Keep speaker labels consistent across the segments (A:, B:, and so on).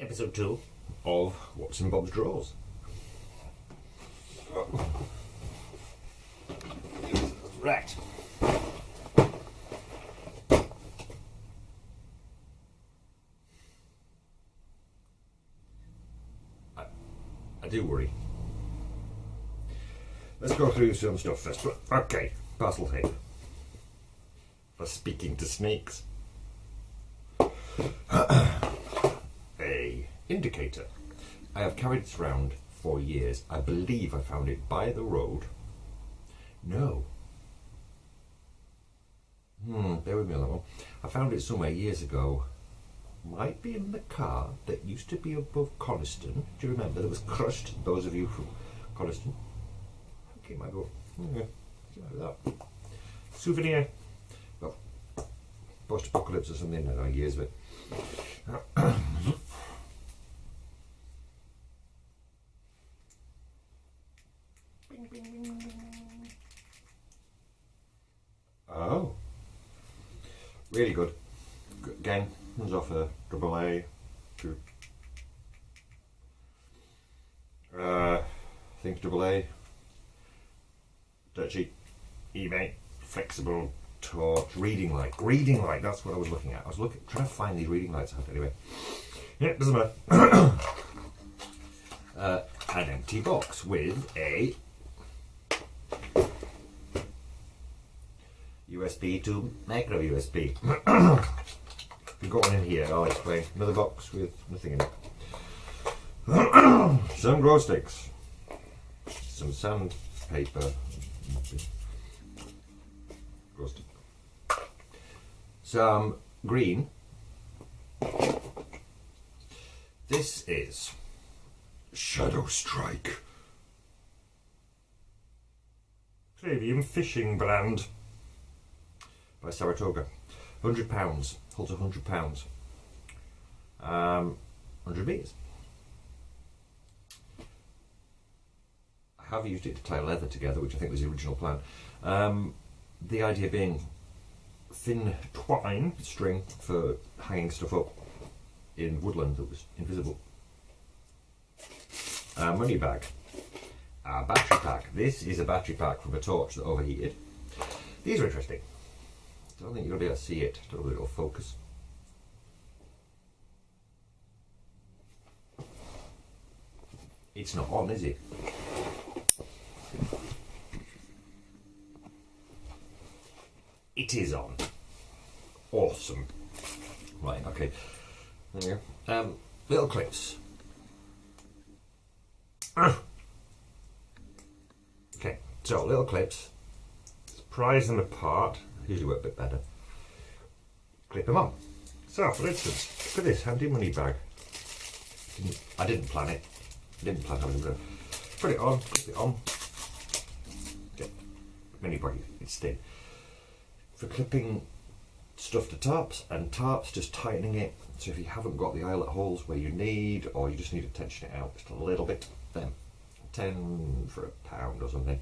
A: episode 2 of What's in Bob's Drawers. Right. I do worry. Let's go through some stuff first. Okay, parcel tape. For speaking to snakes. A indicator. I have carried this around for years. I believe I found it by the road. No. Bear with me on that one. I found it somewhere years ago. Might be in the car that used to be above Coniston. Do you remember? That was crushed. Those of you from Coniston. Okay, might go. Yeah, like that. Souvenir. Well, post-apocalypse or something. I don't know, years of it. Bing, bing, bing, bing. Oh, really good. Again, comes off a AA. I think AA. Dirt cheap, eBay, flexible torch, reading light. Reading light, that's what I was looking at. I was trying to find these reading lights out anyway. Yeah, doesn't matter. An empty box with a USB to micro USB. We've got one in here, I'll explain. Another box with nothing in it. Some glow sticks. Some sandpaper. Glow stick. Some green. This is Shadow Strike. Premium fishing brand by Saratoga. £100. Holds £100. 100 metres. I have used it to tie leather together, which I think was the original plan. The idea being thin twine string for hanging stuff up in woodland that was invisible. A money bag. A battery pack. This is a battery pack from a torch that overheated. These are interesting. I don't think you're going to be able to see it. I don't know if it'll focus. It's not on, is it? It is on. Awesome. Right, okay. There you go. Little clips. Okay, so little clips. Let's prise them apart. Usually work a bit better. Clip them on. So, for instance, look at this handy money bag. I didn't plan it. I didn't plan having it. Put it on, clip it on. Okay. Mini bag, it's thin. For clipping stuff to tarps, and tarps just tightening it. So if you haven't got the eyelet holes where you need, or you just need to tension it out just a little bit, then 10 for £1 or something.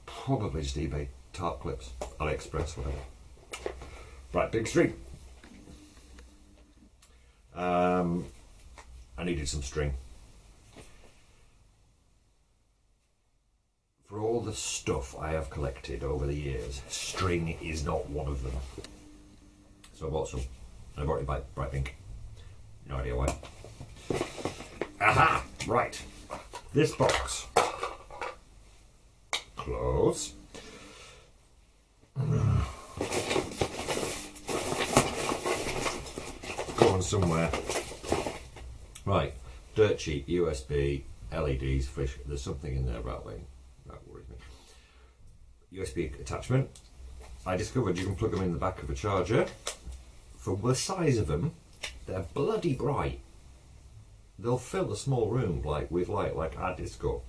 A: Probably just eBay tarp clips, AliExpress, whatever. Right, big string. I needed some string. For all the stuff I have collected over the years, string is not one of them. So I bought some. I bought it by bright pink. No idea why. Aha! Right. This box. Close. Going somewhere. Right. Dirt cheap, USB, LEDs, fish. There's something in there about that worries me. USB attachment. I discovered you can plug them in the back of a charger. For the size of them, they're bloody bright. They'll fill a small room with light like our disco.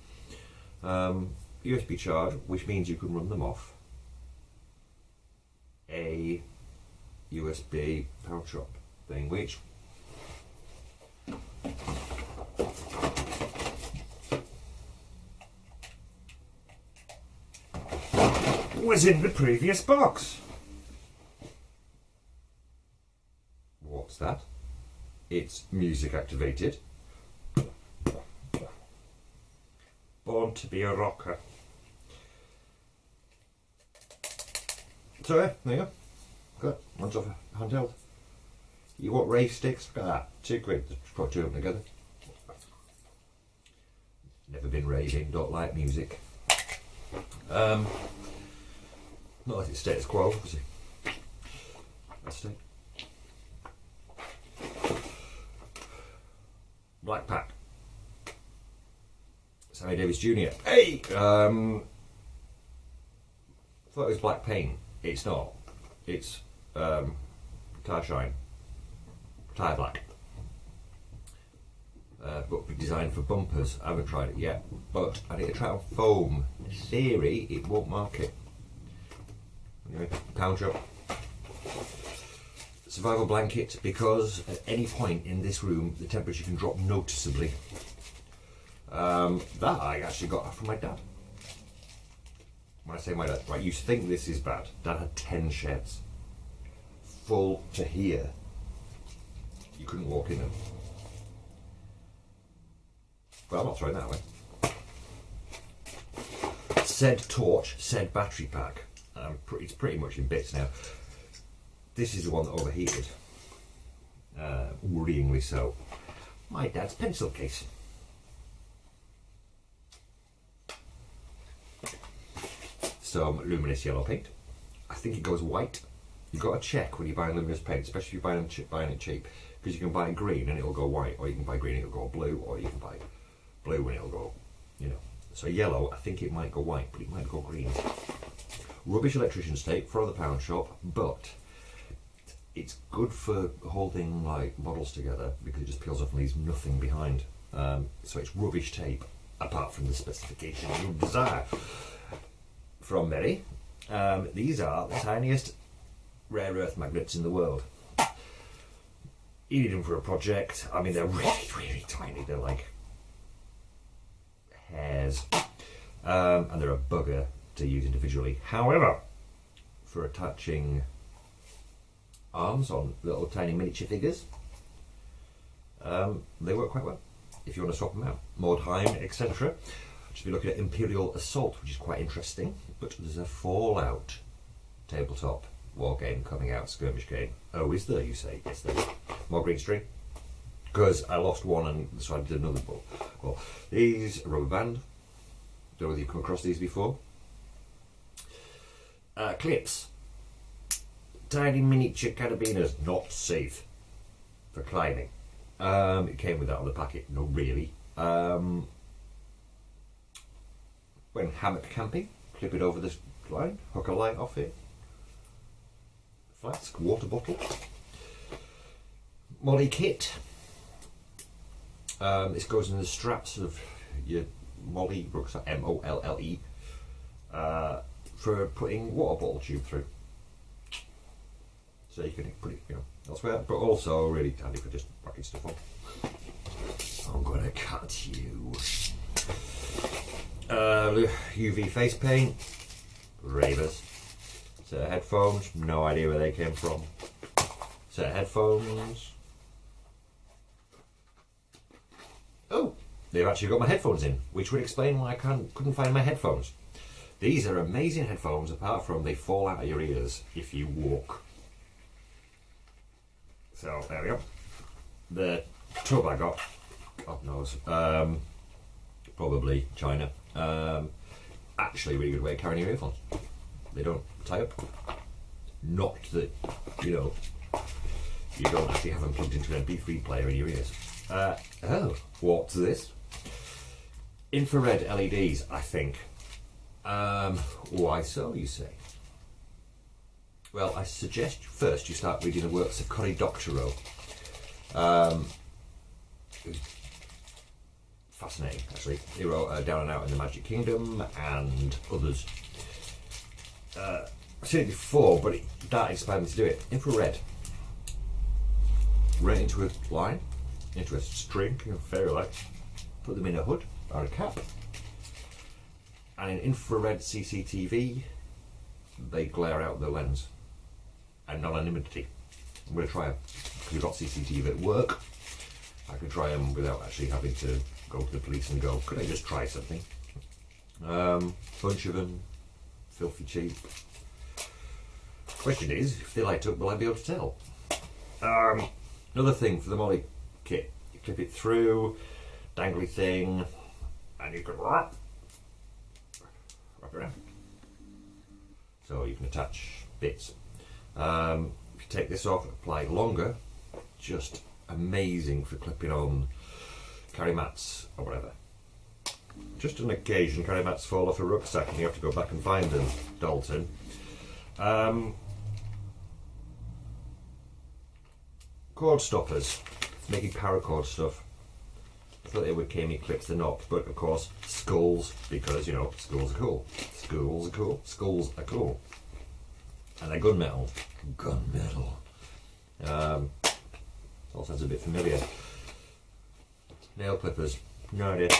A: USB charge, which means you can run them off a USB power shop thing, which was in the previous box. What's that? It's music activated. Born to be a rocker. So yeah, there you go. Good. One's off a handheld. You want rave sticks? Look at that. £2. Just put two of them together. Never been raving, don't like music. Not like it's status quo, is it? That's it. Black Pack. Sammy Davis Jr. Hey! Thought it was black paint. It's not. It's tire shine. Tire black. But designed for bumpers. I haven't tried it yet, but I need to try it on foam. In theory, it won't mark it. Anyway, pound shop. Survival blanket, because at any point in this room the temperature can drop noticeably. That I actually got from my dad. When I say my dad, right, you think this is bad. Dad had 10 sheds. Full to here. You couldn't walk in them. Well, I'm not throwing that away. Said torch, said battery pack. It's pretty much in bits now. This is the one that overheated. Worryingly so. My dad's pencil case. Some luminous yellow paint. I think it goes white. You've got to check when you're buying luminous paint, especially if you're buying it cheap, because you can buy green and it'll go white, or you can buy green and it'll go blue, or you can buy blue and it'll go, you know. So yellow, I think it might go white, but it might go green. Rubbish electrician's tape from the pound shop, but it's good for holding like bottles together because it just peels off and leaves nothing behind. So it's rubbish tape, apart from the specification you desire. From Mary, these are the tiniest rare earth magnets in the world. You need them for a project. I mean, they're really, really tiny. They're like hairs, and they're a bugger to use individually. However, for attaching arms on little tiny miniature figures, they work quite well if you want to swap them out. Mordheim, etc. Just be looking at Imperial Assault, which is quite interesting, but there's a Fallout tabletop war game coming out, skirmish game. Oh, is there, you say? Yes, there is. More green string, because I lost one and so I did another ball. Well, these rubber band. Don't know whether you've come across these before. Clips. Tiny miniature carabiners, not safe for climbing. It came with that on the packet. No, really. When hammock camping, clip it over this line, hook a light off it. Flask, water bottle. Molly kit. This goes in the straps of your Molly rucksack, M-O-L-L-E, for putting water bottle tube through. So you can put it, you know, elsewhere, but also really handy for just packing stuff on. I'm gonna cut you. UV face paint. Ravers. Set of headphones. No idea where they came from. Set of headphones. Oh, they've actually got my headphones in, which would explain why I couldn't find my headphones. These are amazing headphones, apart from they fall out of your ears if you walk. So there we go. The tub I got, God knows, probably China. Actually, a really good way of carrying your earphones. They don't tie up. Not that, you know, you don't actually have them plugged into an MP3 player in your ears. Oh, what's this? Infrared LEDs, I think. Why so, you say? Well, I suggest first you start reading the works of Cory Doctorow. Fascinating, actually. He wrote Down and Out in the Magic Kingdom and others. I've seen it before, but that inspired me to do it. Infrared. Right into a line, into a string, you know, fairy light. Put them in a hood or a cap. And in infrared CCTV, they glare out the lens. And anonymity. I'm going to try it because we've got CCTV at work. I could try them without actually having to go to the police and go, could I just try something? Bunch of them, filthy cheap. Question is, if they light up, will I be able to tell? Another thing for the Molly kit, you clip it through, dangly thing, and you can wrap it around. So you can attach bits. If you take this off, apply longer, just amazing for clipping on carry mats or whatever. Just on occasion, carry mats fall off a rucksack and you have to go back and find them, Dalton. Cord stoppers, making paracord stuff. I thought they were KME clips, they're not, but of course, skulls, because you know, skulls are cool. Skulls are cool. Skulls are cool. And they're gunmetal. Gunmetal. All sounds a bit familiar. Nail clippers, no idea.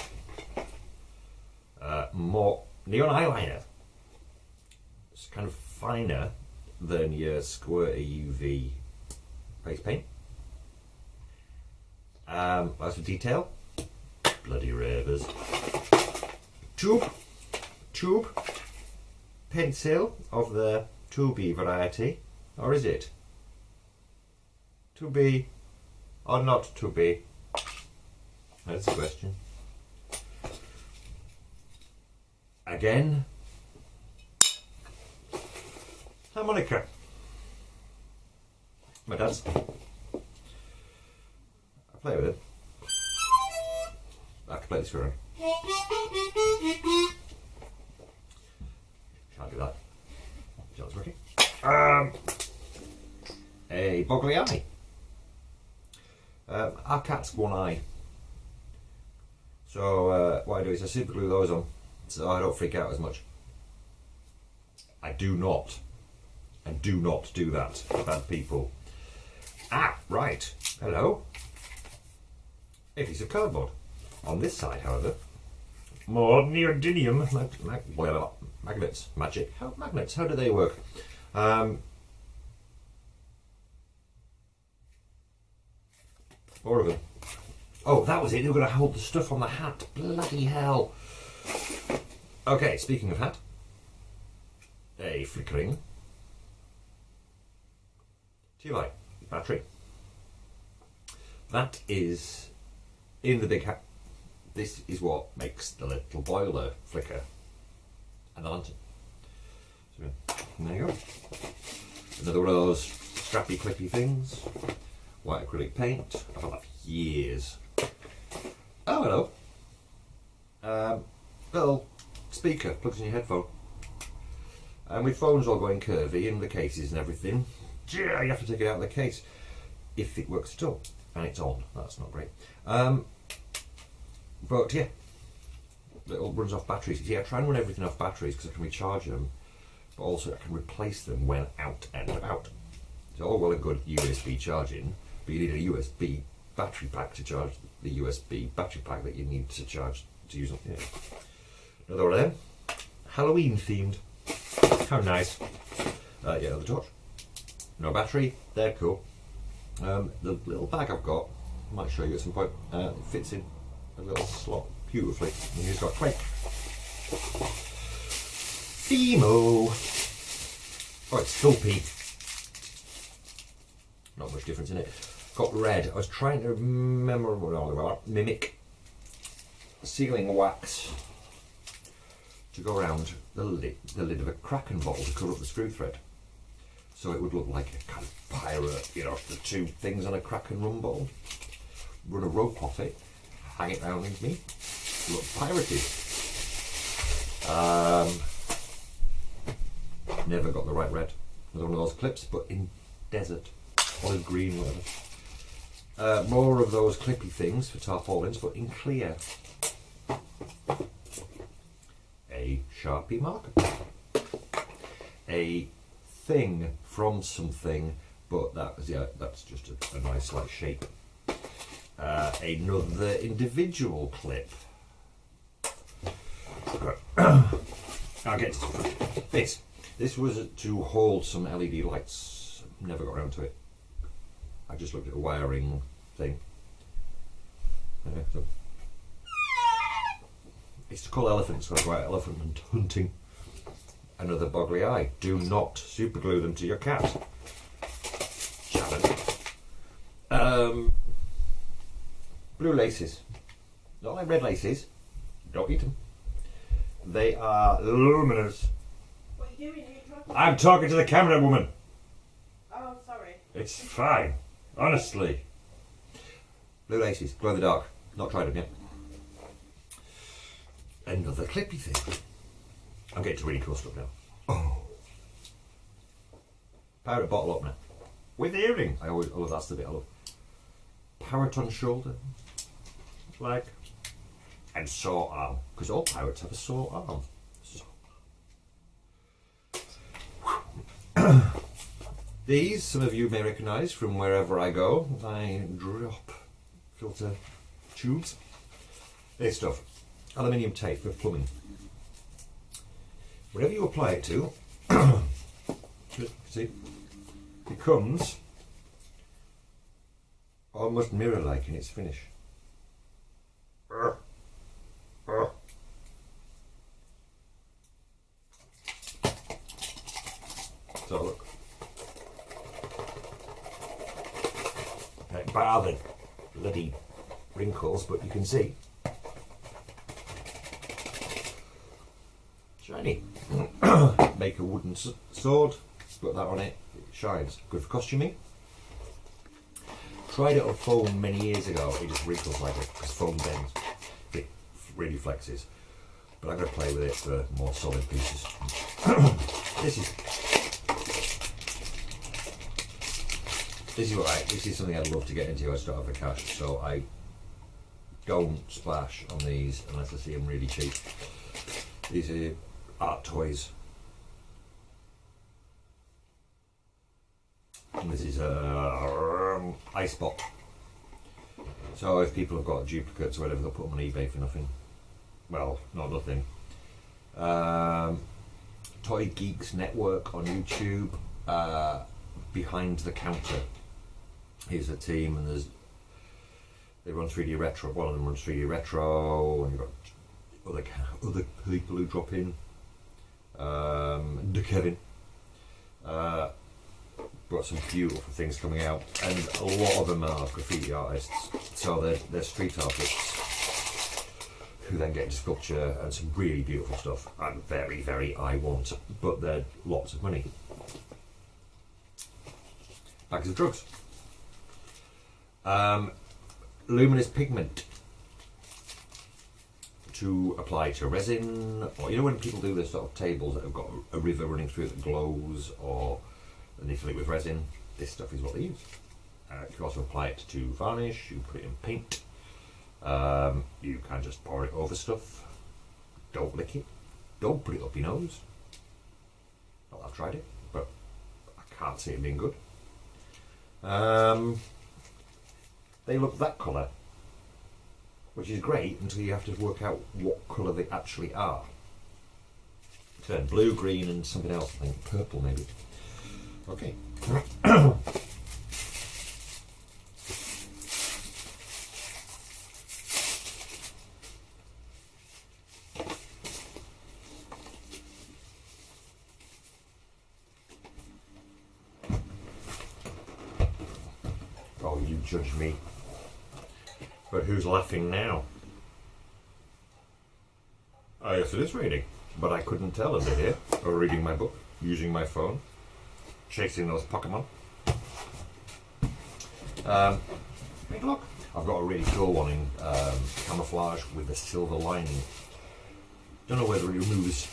A: More neon eyeliner. It's kind of finer than your squirty UV face paint. Lots of detail. Bloody ravers. Tube pencil of the 2B variety, or is it? 2B or not 2B? That's the question. Again, harmonica. My dad's. I play with it. I can play this for him. Can't do that. John's working. A boggly eye. Our cat's one eye. So what I do is I super glue those on so I don't freak out as much. I do not do that, bad people. Ah, right. Hello. A piece of cardboard. On this side, however, more neodymium magnets. Magic. Magnets, how do they work? More of them. Oh, that was it. They were going to hold the stuff on the hat. Bloody hell. Okay, speaking of hat, a flickering tea light battery. That is in the big hat. This is what makes the little boiler flicker and the lantern. So there you go. Another one of those scrappy clippy things. White acrylic paint. I've had that for years. Oh, hello. Little speaker plugs in your headphone. And with phones all going curvy and the cases and everything, you have to take it out of the case if it works at all. And it's on. That's not great. But yeah, it all runs off batteries. See, I try and run everything off batteries because I can recharge them, but also I can replace them when out and about. It's all well and good USB charging, but you need a USB battery pack to charge the USB battery pack that you need to charge to use it. Yeah. Another one of them, Halloween themed. How nice. Yeah, another torch. No battery, they're cool. The little bag I've got, I might show you at some point, it fits in a little slot beautifully. And he's got crank. Demo. Oh, it's Sculpey. Not much difference in it. Got red. I was trying to mimic sealing wax to go around the lid of a Kraken bottle to cover up the screw thread. So it would look like a kind of pirate, you know, the two things on a Kraken rum bottle. Run a rope off it, hang it round me, look piratey. Never got the right red. Another one of those clips, but in desert, olive green, whatever. More of those clippy things for tarpaulins, but in clear. A Sharpie marker. A thing from something, but that's just a nice like shape. Another individual clip. I'll get to this. This was to hold some LED lights. Never got around to it. I just looked at a wiring thing. So it's to call elephants when I go out elephant hunting. Another boggly eye. Do not super glue them to your cat. Challenge. Blue laces. Not like red laces. Don't eat them. They are luminous.
B: What are you doing? Are you talking?
A: I'm talking to the camera woman.
B: Oh, sorry.
A: It's fine. Honestly. Blue laces. Glow in the dark. Not tried them yet. Another clippy thing. I'm getting to really cool stuff now. Oh. Parrot bottle opener. With earring. I love that's the bit I love. Parrot on shoulder. Flag. And saw arm. Because all parrots have a saw arm. These, some of you may recognise from wherever I go. I drop filter tubes. This stuff. Aluminium tape for plumbing. Whatever you apply it to, see, becomes almost mirror-like in its finish. So look. Bar the bloody wrinkles, but you can see. Shiny. Make a wooden sword, put that on it, it shines. Good for costuming. Tried it on foam many years ago, it just wrinkles like it, because foam bends. It really flexes. But I'm going to play with it for more solid pieces. This is something I'd love to get into. I just don't have the cash, so I don't splash on these unless I see them really cheap. These are art toys. And this is a ice box. So if people have got duplicates or whatever, they'll put them on eBay for nothing. Well, not nothing. Toy Geeks Network on YouTube. Behind the Counter. Here's a team, and they run 3D Retro. One of them runs 3D Retro, and you've got other people who drop in. Kevin. Got some beautiful things coming out, and a lot of them are graffiti artists. So they're street artists who then get into sculpture and some really beautiful stuff. And very, very I want, but they're lots of money. Bags of drugs. Luminous pigment to apply to resin, or you know when people do this sort of tables that have got a river running through it that glows, or and they fill it with resin. This stuff is what they use. You can also apply it to varnish. You can put it in paint. You can just pour it over stuff. Don't lick it. Don't put it up your nose. Well, I've tried it, but I can't see it being good. They look that colour, which is great until you have to work out what colour they actually are. Turn blue, green, and something else. I think purple, maybe. Okay. Oh, you judge me. But who's laughing now? Oh, yes, it is raining. But I couldn't tell under here. Or reading my book, using my phone, chasing those Pokemon. Take a look. I've got a really cool one in camouflage with a silver lining. Don't know whether it removes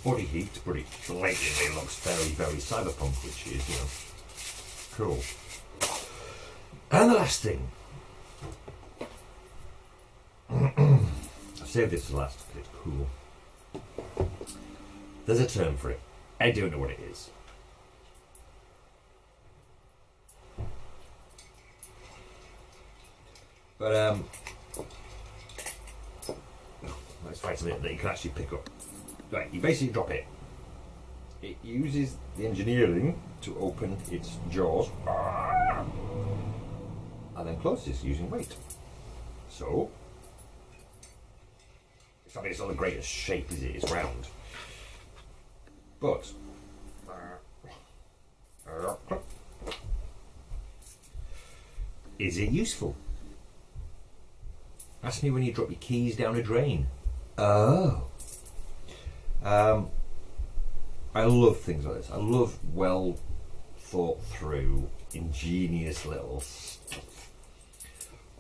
A: body heat, but it blatantly looks very, very cyberpunk, which is, you know, cool. And the last thing. I've saved this to last because it's cool. There's a term for it. I don't know what it is. But let's find something that you can actually pick up. Right, you basically drop it. It uses the engineering to open its jaws and then closes using weight. So, I mean, it's not the greatest shape, is it? It's round. But, is it useful? Ask me when you drop your keys down a drain. Oh. I love things like this. I love well thought through, ingenious little stuff.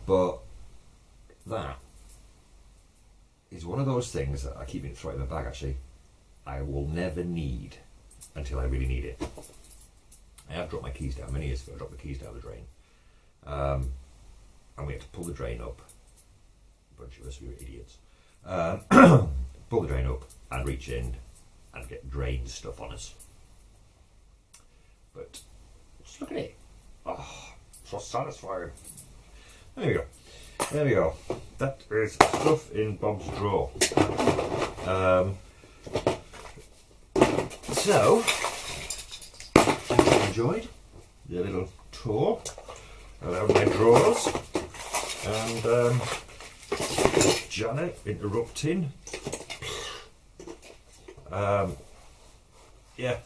A: But that is one of those things that I keep it thrown in my bag actually. I will never need until I really need it. I have dropped my keys down many years ago. I dropped the keys down the drain. And we had to pull the drain up. A bunch of us, we were idiots. Pull the drain up and reach in and get drain stuff on us. But just look at it. Oh, so satisfying. There we go. There we go. That is stuff in Bob's drawer. So, I hope you enjoyed the little tour around my drawers. And Janet interrupting. Yeah,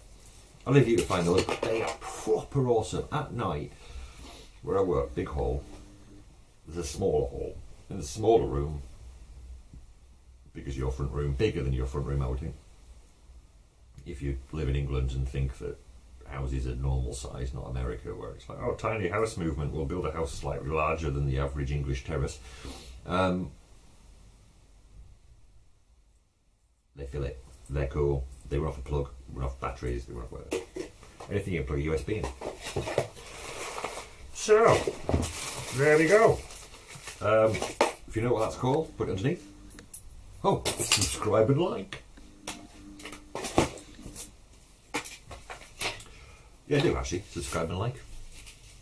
A: I'll leave you to find the look. They are proper awesome. At night, where I work, big hall, there's a smaller hall. In the smaller room, big as your front room, bigger than your front room, I would think. If you live in England and think that houses are normal size, not America, where it's like, oh, tiny house movement, we'll build a house slightly larger than the average English terrace. They fill it. They're cool. They run off a plug, run off batteries, they run off whatever. Anything you can plug a USB in. So, there we go. If you know what that's called, put it underneath. Oh, subscribe and like. Yeah, do actually. Subscribe and like.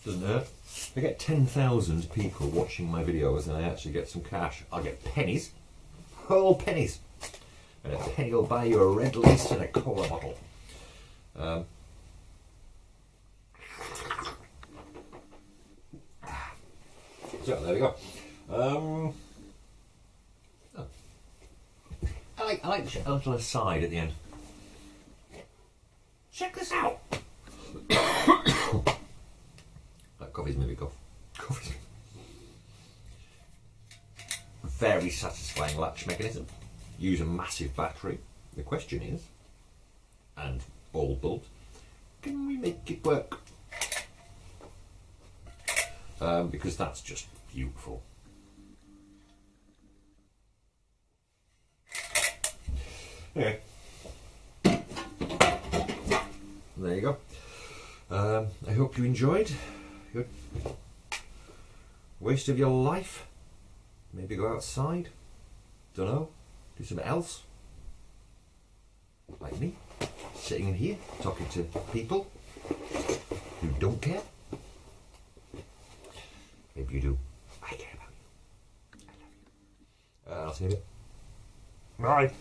A: Doesn't hurt. I get 10,000 people watching my videos and I actually get some cash. I get pennies. Whole pennies. And a penny will buy you a red lace and a cola bottle. So there we go. Oh. I like the little aside at the end. Check this out. That coffee's maybe cough. Coffee's very satisfying latch mechanism. Use a massive battery. The question is, and ball bolt, can we make it work? Because that's just beautiful. Anyway, there you go. I hope you enjoyed your waste of your life. Maybe go outside. Don't know. Do something else. Like me. Sitting in here, talking to people who don't care. Maybe you do. I care about you. I love you. I'll see you in a bit. Bye.